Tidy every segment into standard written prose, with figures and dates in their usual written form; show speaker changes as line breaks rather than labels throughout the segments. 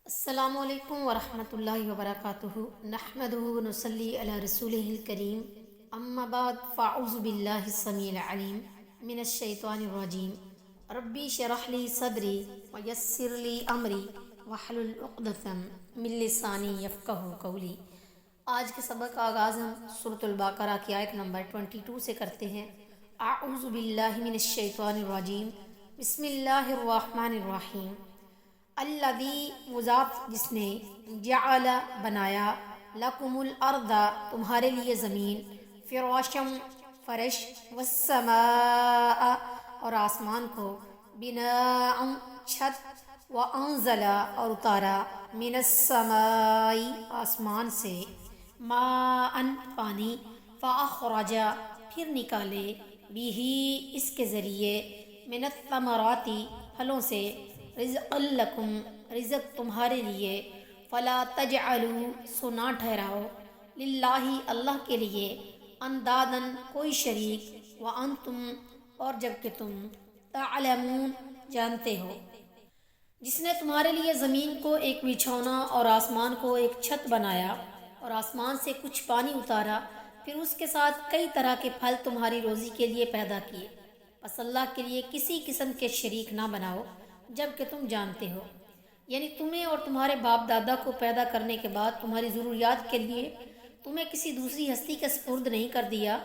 السلام علیکم ورحمۃ اللہ وبرکاتہ نحمدہ ونصلی علی رسولہ الکریم اما بعد فاعوذ باللہ السمیع العلیم من الشیطان الرجیم ربی اشرح لی صدری ویسر لی امری واحلل عقدۃ من لسانی یفقہوا قولی۔ آج کے سبق کا آغاز ہم سورۃ البقرہ کی آیت نمبر 22 سے کرتے ہیں۔ اعوذ باللہ من الشیطان الرجیم، بسم اللہ الرحمن الرحیم۔ الذی وہ ذات جس نے جعل بنایا لکم الارض تمہارے لیے زمین، فراشم فرش، والسماء اور آسمان کو، بناء چھت، وانزل اور اتارا، من السماء آسمان سے، ماء پانی، فاخرج پھر نکالے، بھی اس کے ذریعے، من الثمرات پھلوں سے، رزقا لکم رزق تمہارے لیے، فلا تجعلوا سو نہ ٹھہراؤ، للہ اللہ کے لیے، اندادن کوئی شریک، وانتم اور جب کہ تم، تعلمون جانتے ہو۔ جس نے تمہارے لیے زمین کو ایک بچھونا اور آسمان کو ایک چھت بنایا، اور آسمان سے کچھ پانی اتارا، پھر اس کے ساتھ کئی طرح کے پھل تمہاری روزی کے لیے پیدا کیے، پس اللہ کے لیے کسی قسم کے شریک نہ بناؤ جب کہ تم جانتے ہو، یعنی تمہیں اور تمہارے باپ دادا کو پیدا کرنے کے بعد تمہاری ضروریات کے لیے تمہیں کسی دوسری ہستی کا سپرد نہیں کر دیا،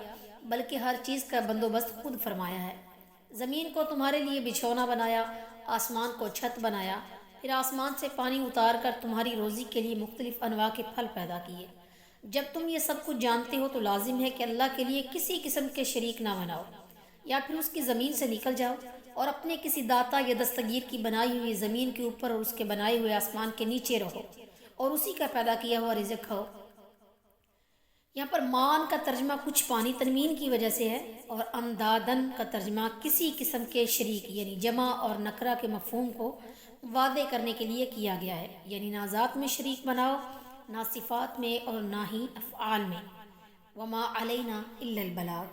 بلکہ ہر چیز کا بندوبست خود فرمایا ہے۔ زمین کو تمہارے لیے بچھونا بنایا، آسمان کو چھت بنایا، پھر آسمان سے پانی اتار کر تمہاری روزی کے لیے مختلف انواع کے پھل پیدا کیے۔ جب تم یہ سب کچھ جانتے ہو تو لازم ہے کہ اللہ کے لیے کسی قسم کے شریک نہ بناؤ، یا پھر اس کی زمین سے نکل جاؤ اور اپنے کسی داتا یا دستگیر کی بنائی ہوئی زمین کے اوپر اور اس کے بنائے ہوئے آسمان کے نیچے رہو اور اسی کا پیدا کیا ہوا رزق کھاؤ۔ یہاں پر مان کا ترجمہ کچھ پانی تنوین کی وجہ سے ہے، اور امدادن کا ترجمہ کسی قسم کے شریک یعنی جمع اور نکرہ کے مفہوم کو واضح کرنے کے لیے کیا گیا ہے، یعنی نہ ذات میں شریک بناؤ، نہ صفات میں اور نہ ہی افعال میں۔ وما علینا الا البلاغ۔